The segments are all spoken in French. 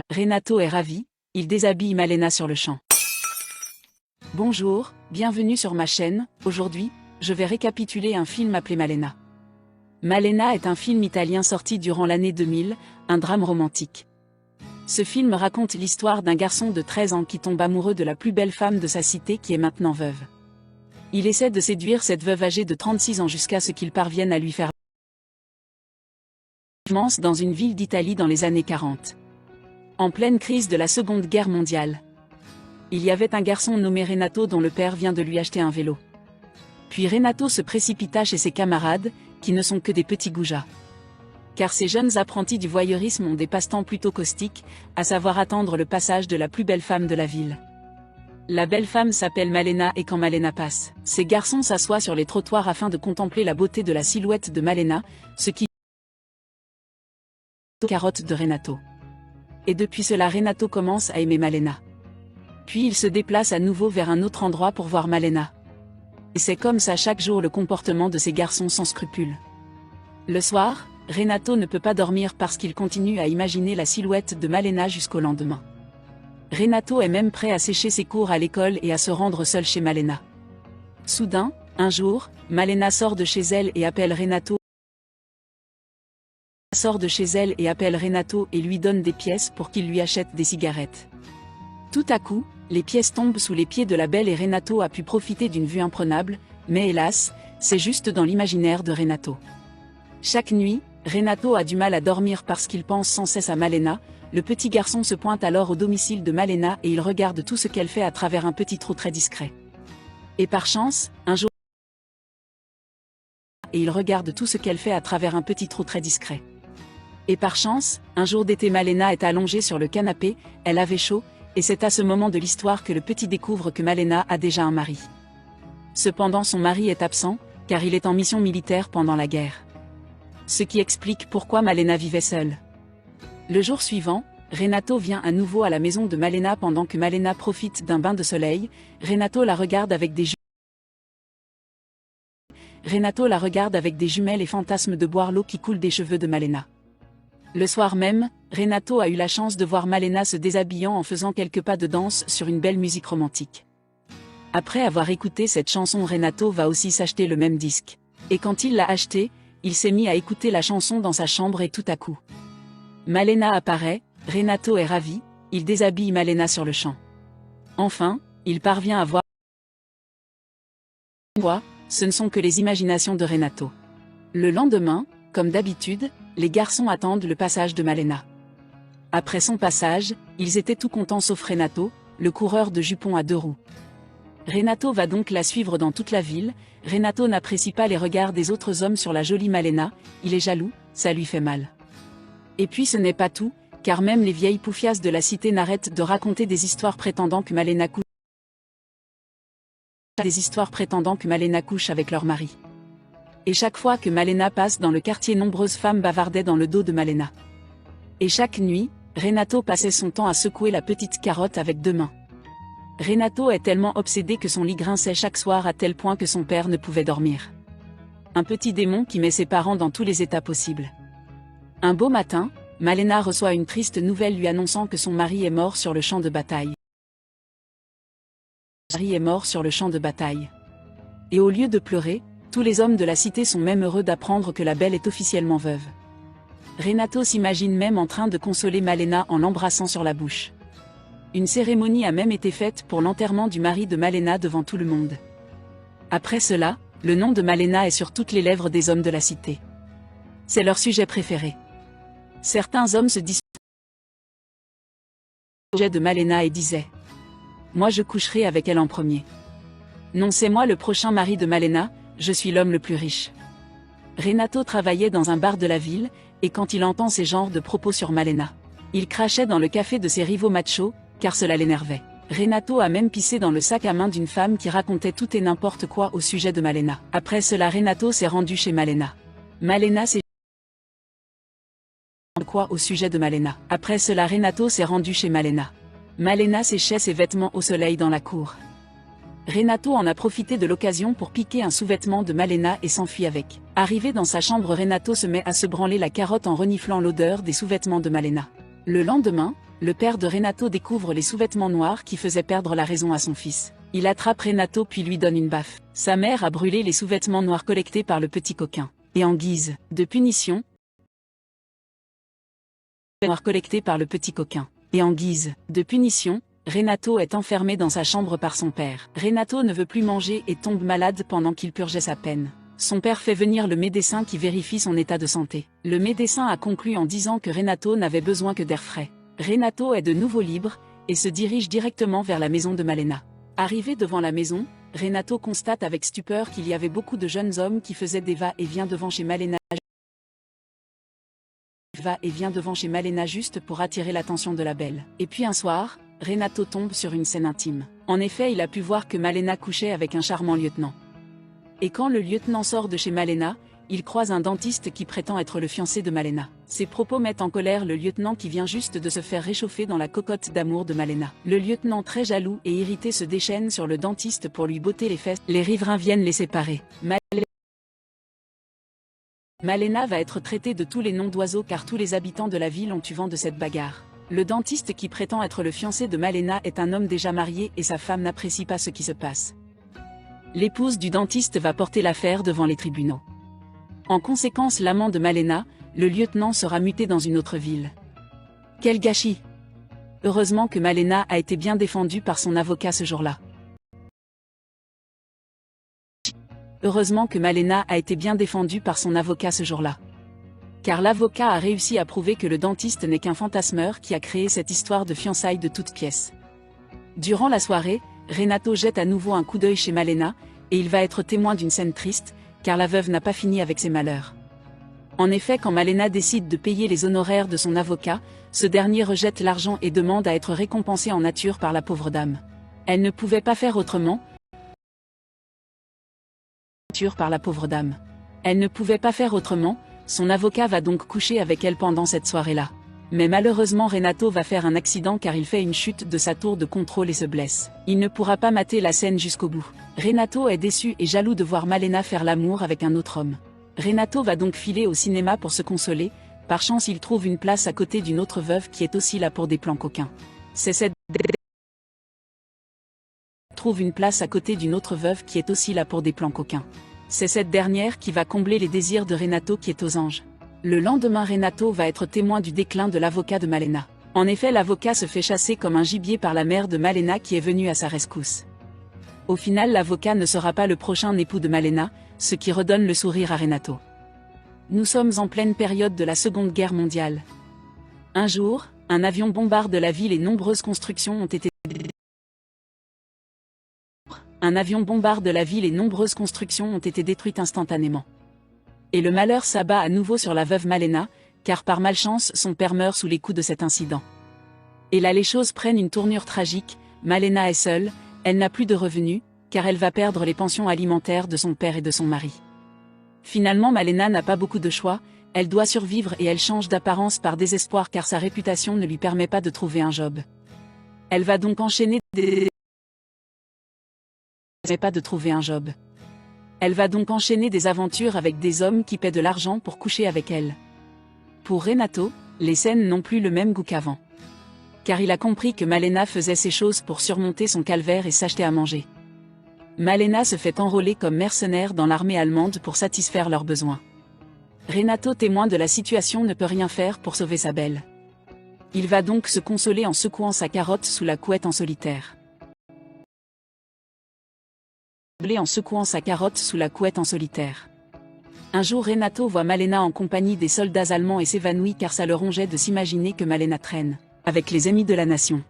Renato est ravi, il déshabille Malena sur le champ. Bonjour, bienvenue sur ma chaîne. Aujourd'hui, je vais récapituler un film appelé Malena. Malena est un film italien sorti durant l'année 2000, un drame romantique. Ce film raconte l'histoire d'un garçon de 13 ans qui tombe amoureux de la plus belle femme de sa cité qui est maintenant veuve. Il essaie de séduire cette veuve âgée de 36 ans jusqu'à ce qu'il parvienne à lui faire dans une ville d'Italie dans les années 40. En pleine crise de la Seconde Guerre mondiale. Il y avait un garçon nommé Renato dont le père vient de lui acheter un vélo. Puis Renato se précipita chez ses camarades, qui ne sont que des petits goujats. Car ces jeunes apprentis du voyeurisme ont des passe-temps plutôt caustiques, à savoir attendre le passage de la plus belle femme de la ville. La belle femme s'appelle Malena et quand Malena passe, ces garçons s'assoient sur les trottoirs afin de contempler la beauté de la silhouette de Malena, ce qui carotte de Renato. Et depuis cela Renato commence à aimer Malena. Puis il se déplace à nouveau vers un autre endroit pour voir Malena. Et c'est comme ça chaque jour le comportement de ces garçons sans scrupules. Le soir, Renato ne peut pas dormir parce qu'il continue à imaginer la silhouette de Malena jusqu'au lendemain. Renato est même prêt à sécher ses cours à l'école et à se rendre seul chez Malena. Soudain, un jour, Malena sort de chez elle et appelle Renato et lui donne des pièces pour qu'il lui achète des cigarettes. Tout à coup, les pièces tombent sous les pieds de la belle et Renato a pu profiter d'une vue imprenable, mais hélas, c'est juste dans l'imaginaire de Renato. Chaque nuit, Renato a du mal à dormir parce qu'il pense sans cesse à Malena. Le petit garçon se pointe alors au domicile de Malena et il regarde tout ce qu'elle fait à travers un petit trou très discret. Et par chance, un jour d'été Malena est allongée sur le canapé, elle avait chaud, et c'est à ce moment de l'histoire que le petit découvre que Malena a déjà un mari. Cependant son mari est absent, car il est en mission militaire pendant la guerre. Ce qui explique pourquoi Malena vivait seule. Le jour suivant, Renato vient à nouveau à la maison de Malena pendant que Malena profite d'un bain de soleil. Renato la regarde avec des jumelles et fantasme de boire l'eau qui coule des cheveux de Malena. Le soir même, Renato a eu la chance de voir Malena se déshabillant en faisant quelques pas de danse sur une belle musique romantique. Après avoir écouté cette chanson, Renato va aussi s'acheter le même disque. Et quand il l'a acheté, il s'est mis à écouter la chanson dans sa chambre et tout à coup. Malena apparaît, Renato est ravi, il déshabille Malena sur le champ. Enfin, il parvient à voir. Ce ne sont que les imaginations de Renato. Le lendemain, comme d'habitude, les garçons attendent le passage de Malena. Après son passage, ils étaient tout contents sauf Renato, le coureur de jupons à 2 roues. Renato va donc la suivre dans toute la ville. Renato n'apprécie pas les regards des autres hommes sur la jolie Malena, il est jaloux, ça lui fait mal. Et puis ce n'est pas tout, car même les vieilles poufias de la cité n'arrêtent de raconter des histoires prétendant que Malena couche avec leur mari. Et chaque fois que Malena passe dans le quartier, nombreuses femmes bavardaient dans le dos de Malena. Et chaque nuit, Renato passait son temps à secouer la petite carotte avec 2 mains. Renato est tellement obsédé que son lit grinçait chaque soir à tel point que son père ne pouvait dormir. Un petit démon qui met ses parents dans tous les états possibles. Un beau matin, Malena reçoit une triste nouvelle lui annonçant que son mari est mort sur le champ de bataille. Et au lieu de pleurer, tous les hommes de la cité sont même heureux d'apprendre que la belle est officiellement veuve. Renato s'imagine même en train de consoler Malena en l'embrassant sur la bouche. Une cérémonie a même été faite pour l'enterrement du mari de Malena devant tout le monde. Après cela, le nom de Malena est sur toutes les lèvres des hommes de la cité. C'est leur sujet préféré. Certains hommes se disputaient au sujet de Malena et disaient « Moi je coucherai avec elle en premier. Non, c'est moi le prochain mari de Malena, je suis l'homme le plus riche. » Renato travaillait dans un bar de la ville, et quand il entend ces genres de propos sur Malena, il crachait dans le café de ses rivaux machos, car cela l'énervait. Renato a même pissé dans le sac à main d'une femme qui racontait tout et n'importe quoi au sujet de Malena. Après cela Renato s'est rendu chez Malena. Malena séchait ses vêtements au soleil dans la cour. Renato en a profité de l'occasion pour piquer un sous-vêtement de Malena et s'enfuit avec. Arrivé dans sa chambre, Renato se met à se branler la carotte en reniflant l'odeur des sous-vêtements de Malena. Le lendemain, le père de Renato découvre les sous-vêtements noirs qui faisaient perdre la raison à son fils. Il attrape Renato puis lui donne une baffe. Sa mère a brûlé les sous-vêtements noirs collectés par le petit coquin. Et en guise de punition, Renato est enfermé dans sa chambre par son père. Renato ne veut plus manger et tombe malade pendant qu'il purgeait sa peine. Son père fait venir le médecin qui vérifie son état de santé. Le médecin a conclu en disant que Renato n'avait besoin que d'air frais. Renato est de nouveau libre et se dirige directement vers la maison de Malena. Arrivé devant la maison, Renato constate avec stupeur qu'il y avait beaucoup de jeunes hommes qui faisaient des va-et-vient devant chez Malena. Juste pour attirer l'attention de la belle. Et puis un soir, Renato tombe sur une scène intime. En effet, il a pu voir que Malena couchait avec un charmant lieutenant. Et quand le lieutenant sort de chez Malena, il croise un dentiste qui prétend être le fiancé de Malena. Ces propos mettent en colère le lieutenant qui vient juste de se faire réchauffer dans la cocotte d'amour de Malena. Le lieutenant très jaloux et irrité se déchaîne sur le dentiste pour lui botter les fesses. Les riverains viennent les séparer. Malena va être traitée de tous les noms d'oiseaux car tous les habitants de la ville ont eu vent de cette bagarre. Le dentiste qui prétend être le fiancé de Malena est un homme déjà marié et sa femme n'apprécie pas ce qui se passe. L'épouse du dentiste va porter l'affaire devant les tribunaux. En conséquence, l'amant de Malena, le lieutenant, sera muté dans une autre ville. Quel gâchis! Heureusement que Malena a été bien défendue par son avocat ce jour-là. Car l'avocat a réussi à prouver que le dentiste n'est qu'un fantasmeur qui a créé cette histoire de fiançailles de toutes pièces. Durant la soirée, Renato jette à nouveau un coup d'œil chez Malena, et il va être témoin d'une scène triste, car la veuve n'a pas fini avec ses malheurs. En effet, quand Malena décide de payer les honoraires de son avocat, ce dernier rejette l'argent et demande à être récompensé en nature par la pauvre dame. Elle ne pouvait pas faire autrement. Son avocat va donc coucher avec elle pendant cette soirée-là. Mais malheureusement, Renato va faire un accident car il fait une chute de sa tour de contrôle et se blesse. Il ne pourra pas mater la scène jusqu'au bout. Renato est déçu et jaloux de voir Malena faire l'amour avec un autre homme. Renato va donc filer au cinéma pour se consoler. Par chance, il trouve une place à côté d'une autre veuve qui est aussi là pour des plans coquins. C'est cette dernière qui va combler les désirs de Renato qui est aux anges. Le lendemain, Renato va être témoin du déclin de l'avocat de Malena. En effet, l'avocat se fait chasser comme un gibier par la mère de Malena qui est venue à sa rescousse. Au final, l'avocat ne sera pas le prochain époux de Malena, ce qui redonne le sourire à Renato. Nous sommes en pleine période de la Seconde Guerre mondiale. Un jour, un avion bombarde la ville et nombreuses constructions ont été détruites instantanément. Et le malheur s'abat à nouveau sur la veuve Malena, car par malchance son père meurt sous les coups de cet incident. Et là les choses prennent une tournure tragique, Malena est seule, elle n'a plus de revenus, car elle va perdre les pensions alimentaires de son père et de son mari. Finalement, Malena n'a pas beaucoup de choix, elle doit survivre et elle change d'apparence par désespoir car sa réputation ne lui permet pas de trouver un job. Elle va donc enchaîner des aventures avec des hommes qui paient de l'argent pour coucher avec elle. Pour Renato, les scènes n'ont plus le même goût qu'avant. Car il a compris que Malena faisait ces choses pour surmonter son calvaire et s'acheter à manger. Malena se fait enrôler comme mercenaire dans l'armée allemande pour satisfaire leurs besoins. Renato, témoin de la situation, ne peut rien faire pour sauver sa belle. Il va donc se consoler en secouant sa carotte sous la couette en solitaire. Un jour, Renato voit Malena en compagnie des soldats allemands et s'évanouit car ça le rongeait de s'imaginer que Malena traîne avec les ennemis de la nation.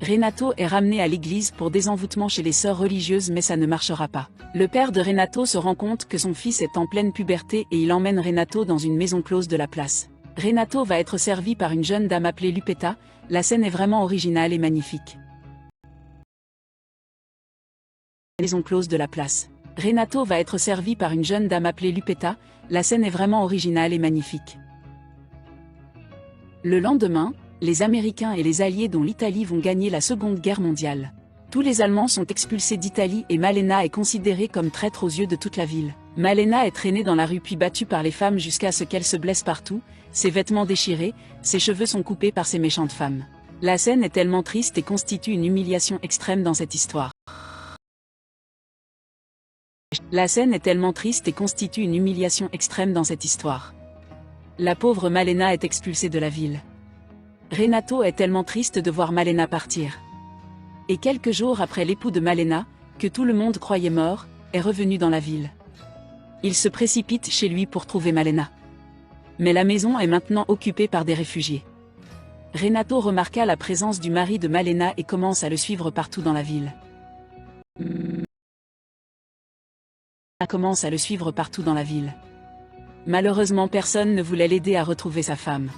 Renato est ramené à l'église pour désenvoûtement chez les sœurs religieuses, mais ça ne marchera pas. Le père de Renato se rend compte que son fils est en pleine puberté et il emmène Renato dans une maison close de la place. Renato va être servi par une jeune dame appelée Lupetta. La scène est vraiment originale et magnifique. Renato va être servi par une jeune dame appelée Lupetta. La scène est vraiment originale et magnifique. Le lendemain, les Américains et les Alliés dont l'Italie vont gagner la Seconde Guerre mondiale. Tous les Allemands sont expulsés d'Italie et Malena est considérée comme traître aux yeux de toute la ville. Malena est traînée dans la rue puis battue par les femmes jusqu'à ce qu'elle se blesse partout, ses vêtements déchirés, ses cheveux sont coupés par ces méchantes femmes. La scène est tellement triste et constitue une humiliation extrême dans cette histoire. La scène est tellement triste et constitue une humiliation extrême dans cette histoire. La pauvre Malena est expulsée de la ville. Renato est tellement triste de voir Malena partir. Et quelques jours après l'époux de Malena, que tout le monde croyait mort, est revenu dans la ville. Il se précipite chez lui pour trouver Malena. Mais la maison est maintenant occupée par des réfugiés. Renato remarqua la présence du mari de Malena et commence à le suivre partout dans la ville. Malheureusement, personne ne voulait l'aider à retrouver sa femme.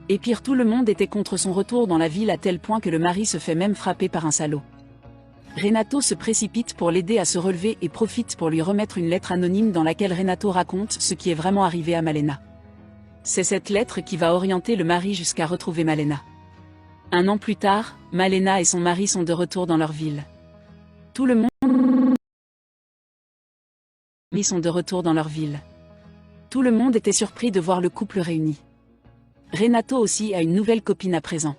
Et pire, tout le monde était contre son retour dans la ville à tel point que le mari se fait même frapper par un salaud. Renato se précipite pour l'aider à se relever et profite pour lui remettre une lettre anonyme dans laquelle Renato raconte ce qui est vraiment arrivé à Malena. C'est cette lettre qui va orienter le mari jusqu'à retrouver Malena. Un an plus tard, Malena et son mari sont de retour dans leur ville. Tout le monde était surpris de voir le couple réuni. Renato aussi a une nouvelle copine à présent.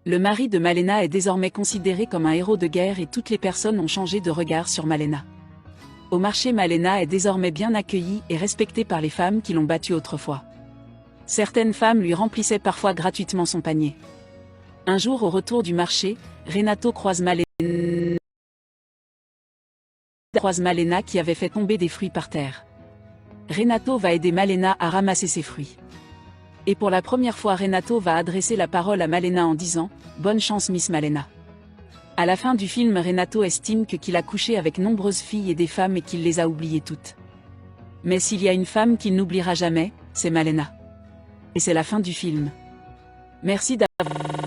Le mari de Malena est désormais considéré comme un héros de guerre et toutes les personnes ont changé de regard sur Malena. Au marché, Malena est désormais bien accueillie et respectée par les femmes qui l'ont battue autrefois. Certaines femmes lui remplissaient parfois gratuitement son panier. Un jour, au retour du marché, Renato croise Malena qui avait fait tomber des fruits par terre. Renato va aider Malena à ramasser ses fruits. Et pour la première fois, Renato va adresser la parole à Malena en disant « Bonne chance Miss Malena ». À la fin du film, Renato estime qu'il a couché avec nombreuses filles et des femmes et qu'il les a oubliées toutes. Mais s'il y a une femme qu'il n'oubliera jamais, c'est Malena. Et c'est la fin du film. Merci d'avoir